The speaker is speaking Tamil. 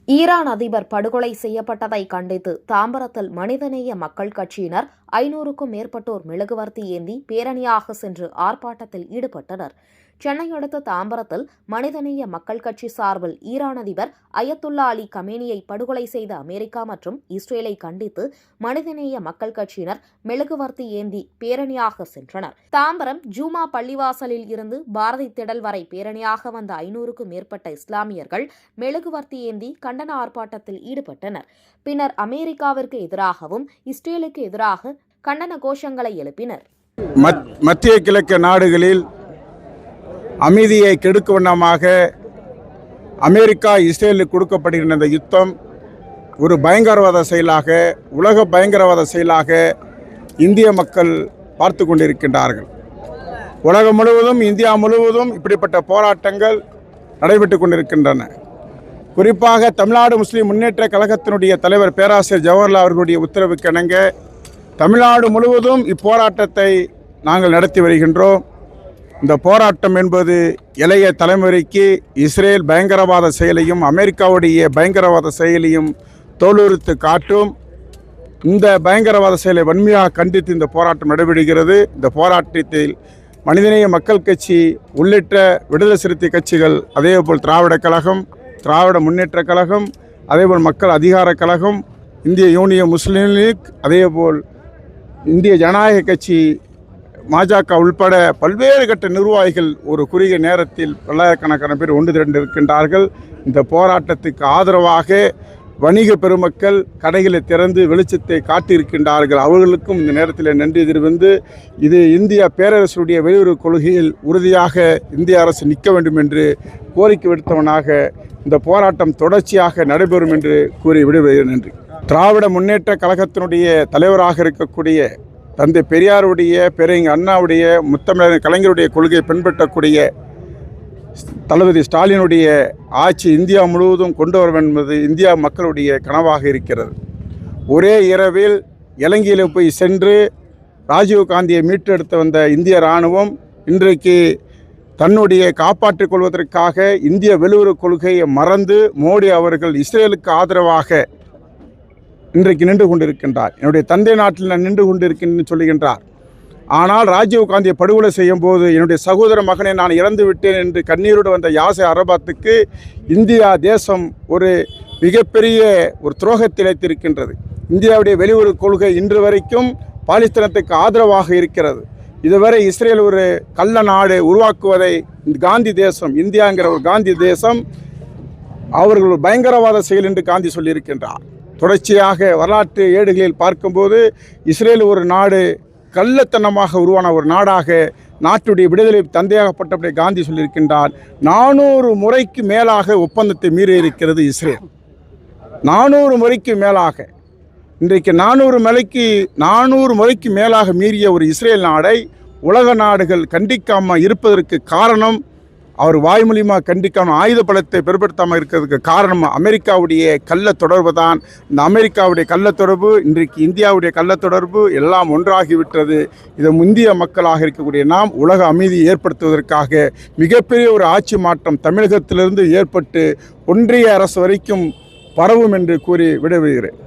ஈரான் அதிபர் படுகொலை செய்யப்பட்டதை கண்டித்து தாம்பரத்தில் மனிதநேய மக்கள் கட்சியினர் 500க்கும் மேற்பட்டோர் மெழுகுவர்த்தி ஏந்தி பேரணியாக சென்று ஆர்ப்பாட்டத்தில் ஈடுபட்டனர். சென்னை அடுத்த தாம்பரத்தில் மனிதநேய மக்கள் கட்சி சார்பில் ஈரான் அதிபர் அயத்துல்லா அலி கமேனியை படுகொலை செய்த அமெரிக்கா மற்றும் இஸ்ரேலை கண்டித்து மனிதநேய மக்கள் கட்சியினர் மெழுகுவர்த்தி ஏந்தி பேரணியாக சென்றனர். தாம்பரம் ஜூமா பள்ளிவாசலில் இருந்து பாரதி திடல் வரை பேரணியாக வந்த 500க்கும் மேற்பட்ட இஸ்லாமியர்கள் மெழுகுவர்த்தி ஏந்தி கண்டன ஆர்ப்பாட்டத்தில் ஈடுபட்டனர். பின்னர் அமெரிக்காவிற்கு எதிராகவும் இஸ்ரேலுக்கு எதிராக கண்டன கோஷங்களை எழுப்பினர். மத்திய கிழக்கு நாடுகளில் அமைதியை கெடுக்கும் வண்ணமாக அமெரிக்கா இஸ்ரேலுக்கு கொடுக்கப்படுகின்ற இந்த யுத்தம் ஒரு பயங்கரவாத செயலாக, உலக பயங்கரவாத செயலாக இந்திய மக்கள் பார்த்து கொண்டிருக்கின்றார்கள். உலகம் முழுவதும், இந்தியா முழுவதும் இப்படிப்பட்ட போராட்டங்கள் நடைபெற்று கொண்டிருக்கின்றன. குறிப்பாக தமிழ்நாடு முஸ்லிம் முன்னேற்ற கழகத்தினுடைய தலைவர் பேராசிரியர் ஜவஹர்லால் அவர்களுடைய உத்தரவுக்கு இணங்க தமிழ்நாடு முழுவதும் இப்போராட்டத்தை நாங்கள் நடத்தி வருகின்றோம். இந்த போராட்டம் என்பது இளைய தலைமுறைக்கு இஸ்ரேல் பயங்கரவாத செயலையும் அமெரிக்காவுடைய பயங்கரவாத செயலையும் தோலுரித்து காட்டும். இந்த பயங்கரவாத செயலை வன்மையாக கண்டித்து இந்த போராட்டம் நடைபெறுகிறது. இந்த போராட்டத்தில் மனிதநேய மக்கள் கட்சி உள்ளிட்ட விடுதலை சிறுத்தை கட்சிகள், அதேபோல் திராவிட கழகம், திராவிட முன்னேற்ற கழகம், அதேபோல் மக்கள் அதிகார கழகம், இந்திய யூனியன் முஸ்லீம் லீக், அதேபோல் இந்திய ஜனநாயக கட்சி, பாஜக உள்பட பல்வேறு கட்ட நிர்வாகிகள் ஒரு குறுகிய நேரத்தில் பல்லாயிரக்கணக்கான பேர் ஒன்று திரண்டிருக்கின்றார்கள். இந்த போராட்டத்துக்கு ஆதரவாக வணிக பெருமக்கள் கடைகளை திறந்து வெளிச்சத்தை காட்டியிருக்கின்றார்கள். அவர்களுக்கும் இந்த நேரத்தில் நன்றி தெரிவித்து, இது இந்திய பேரரசுடைய வெளியுறவு கொள்கையில் உறுதியாக இந்திய அரசு நிற்க வேண்டும் என்று கோரிக்கை விடுத்தவனாக இந்த போராட்டம் தொடர்ச்சியாக நடைபெறும் என்று கூறி விடுகிறேன். நன்றி. திராவிட முன்னேற்ற கழகத்தினுடைய தலைவராக இருக்கக்கூடிய தந்தை பெரியாருடைய, பெரியங்க அண்ணாவுடைய, முத்தமிழர் கலைஞருடைய கொள்கையை பின்பற்றக்கூடிய தளபதி ஸ்டாலினுடைய ஆட்சி இந்தியா முழுவதும் கொண்டு வர வேண்டும் என்பது இந்தியா மக்களுடைய கனவாக இருக்கிறது. ஒரே இரவில் இலங்கையில் போய் சென்று ராஜீவ்காந்தியை மீட்டெடுத்து வந்த இந்திய இராணுவம் இன்றைக்கு தன்னுடைய காப்பாற்றிக் கொள்வதற்காக இந்திய வெளியுறவு கொள்கையை மறந்து மோடி அவர்கள் இஸ்ரேலுக்கு ஆதரவாக இன்றைக்கு நின்று கொண்டிருக்கின்றார். என்னுடைய தந்தை நாட்டில் நான் நின்று கொண்டிருக்கின்றேன் சொல்லுகின்றார். ஆனால் ராஜீவ்காந்தியை படுகொலை செய்யும் போது என்னுடைய சகோதர மகனை நான் இறந்து விட்டேன் என்று கண்ணீரோடு வந்த யாசர் அரபாத்துக்கு இந்தியா தேசம் ஒரு மிகப்பெரிய ஒரு துரோகத்தை இழைத்திருக்கின்றது. இந்தியாவுடைய வெளியுறவு கொள்கை இன்று வரைக்கும் பாலஸ்தீனத்துக்கு ஆதரவாக இருக்கிறது. இதுவரை இஸ்ரேல் ஒரு கள்ள நாடு உருவாக்குவதை காந்தி தேசம், இந்தியாங்கிற ஒரு காந்தி தேசம் அவர்கள் பயங்கரவாத செயல் என்று காந்தி சொல்லியிருக்கின்றார். தொடர்ச்சியாக வரலாற்று ஏடுகளில் பார்க்கும்போது இஸ்ரேல் ஒரு நாடு கள்ளத்தனமாக உருவான ஒரு நாடாக, நாட்டுடைய விடுதலை தந்தையாகப்பட்டபடி காந்தி சொல்லியிருக்கின்றார். 400 முறைக்கு மேலாக ஒப்பந்தத்தை மீறி இருக்கிறது இஸ்ரேல். 400 முறைக்கு மேலாக, இன்றைக்கு 400 முறைக்கு மேலாக மீறிய ஒரு இஸ்ரேல் நாடை உலக நாடுகள் கண்டிக்காமல் இருப்பதற்கு காரணம், அவர் வாய்மொழியமாக கண்டிக்காமல் ஆயுத பலத்தை பெருப்படுத்தாமல் இருக்கிறதுக்கு காரணம் அமெரிக்காவுடைய கள்ள தொடர்பு தான். இந்த அமெரிக்காவுடைய கள்ள தொடர்பு, இன்றைக்கு இந்தியாவுடைய கள்ள தொடர்பு எல்லாம் ஒன்றாகிவிட்டது. இதை இந்திய மக்களாக இருக்கக்கூடிய நாம் உலக அமைதியை ஏற்படுத்துவதற்காக மிகப்பெரிய ஒரு ஆட்சி மாற்றம் தமிழகத்திலிருந்து ஏற்பட்டு ஒன்றிய அரசு வரைக்கும் பரவும் என்று கூறி விடைபெறுகிறேன்.